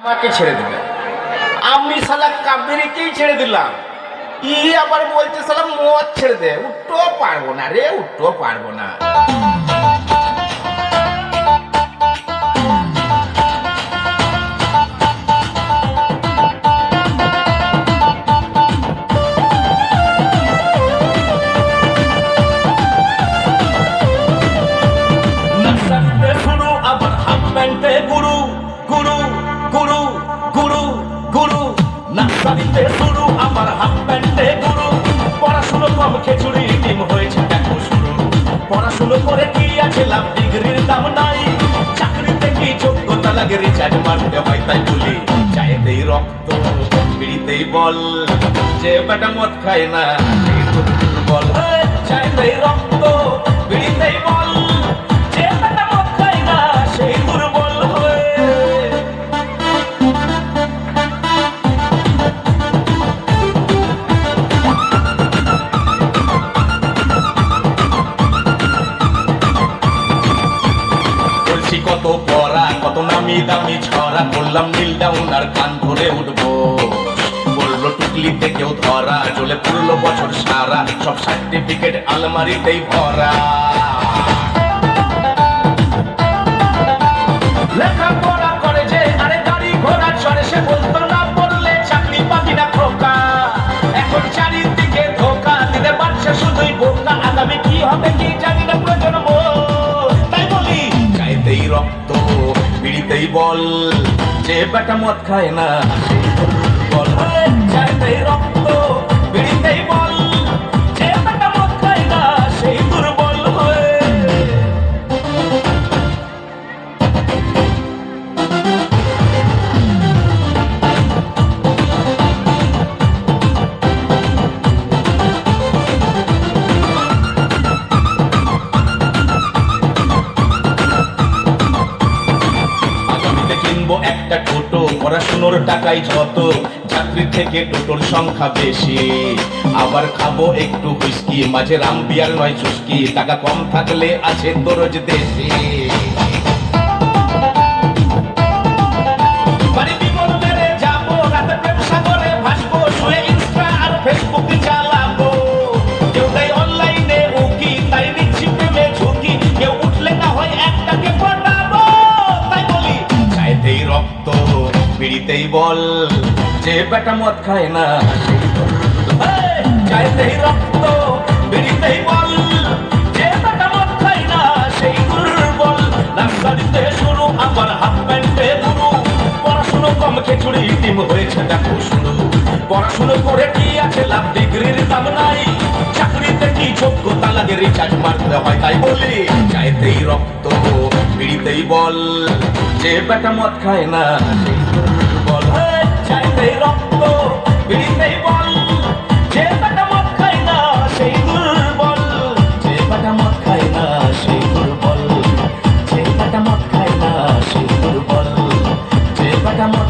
আমাকে ছেড়ে দিবে, আমি শালা কাবেরীকেই ছেড়ে দিলাম। ই আবার বলছে শালা মদ ছেড়ে দে। উঠতেও পারবো না রে, উঠতেও পারবো না। শুরু আবার হাফ প্যান্টে গুরু গুরু গুরু গুরু গুরু নার্সারিতে শুরু আবার হাফ প্যান্টে গুরু। পড়াশুনো কম খিচুড়ি ডিম হয়েছে দেখো শুরু। পড়াশুনো করে কি আছে লাভ, ডিগ্রির দাম নাই। চাকরিতে কি যোগ্যতা লাগে, রিচার্জ মারতে হয় তাই বলি। চায়েতেই রক্ত বিড়িতেই বল, যে বেটা মদ খায় না সেই তো দুর্বল। চায়েতেই রক্ত বিড়িতেই বল, যে বেটা মদ খায় না সেই দুর্বল হয়ে। বলছি কত পড়া, কত নামি দামি ছড়া, করলাম নীল ডাউন আর কান ধরে উঠবো। বললো টুকলিতে কেউ ধরা, চলে পুরলো বছর সারা, সব সার্টিফিকেট আলমারিতেই ভরা। লেখাপড়া করে যে আরে গাড়ি ঘোড়া চড়ে, সে বলতো না পড়লে চাকরি পাবি না খোকা। এখন চারিদিকে ধোকা দিতে পারছে শুধুই বোকা। আগামী কি হবে কি জানি না প্রজন্ম, তাই বলি চাইতেই রক্ত বিড়িতেই বল, যে বেটা মদ খায় না সেই দুর্বল। চাইতেই রক্ত বিড়িতেই বল, যে বেটা মদ খায় না সেই দুর্বল হয়ে। আগামীতে কিনবো একটা টোটো, পড়াশুনোর টাকাই যত, চাকরি থেকে টোটোর সংখ্যা বেশি। আবার খাবো একটু হুইস্কি, মাঝে রাম বিয়ার নয় চুস্কি, টাকা কম থাকলে আছে দরজ দেশি। বাড়ি বিমল মেরে যাবো, রাতে প্রেম সাগরে ভাসবো, শুয়ে ইনস্টা আর ফেসবুক চালাবো। কেউ তাই অনলাইনে উকি, তাই নিচ্ছি প্রেমে ঝুঁকি। কেউ উঠলে না হয় একটাকে পটাবো, তাই বলি চাইতেই রক্ত বিড়িতেই বল, যে বেটা মদ খায় না সেই দুর্বল। চাইতেই রক্ত বিড়িতেই বল, যে বেটা মদ খায় না সেই দুর্বল। নার্সারিতে শুরু আবার হাফ প্যান্টে গুরু। পড়াশুনো কম খিচুড়ি ডিম হয়েছে দেখো শুরু। পড়াশুনো করে কি আছে লাভ, ডিগ্রির দাম নাই। চাকরিতে কি যোগ্যতা লাগে, রিচার্জ মারতে হয় তাই বলি চাইতেই রক্ত বিড়িতেই বল, যে বেটা মদ খায় না সেই দুর্বল। চাইতেই রক্ত বিড়িতেই বল, যে বেটা মদ খায় না সেই দুর্বল। যে বেটা মদ খায় না সেই দুর্বল, যে বেটা মদ খায় না সেই দুর্বল, যে বেটা মদ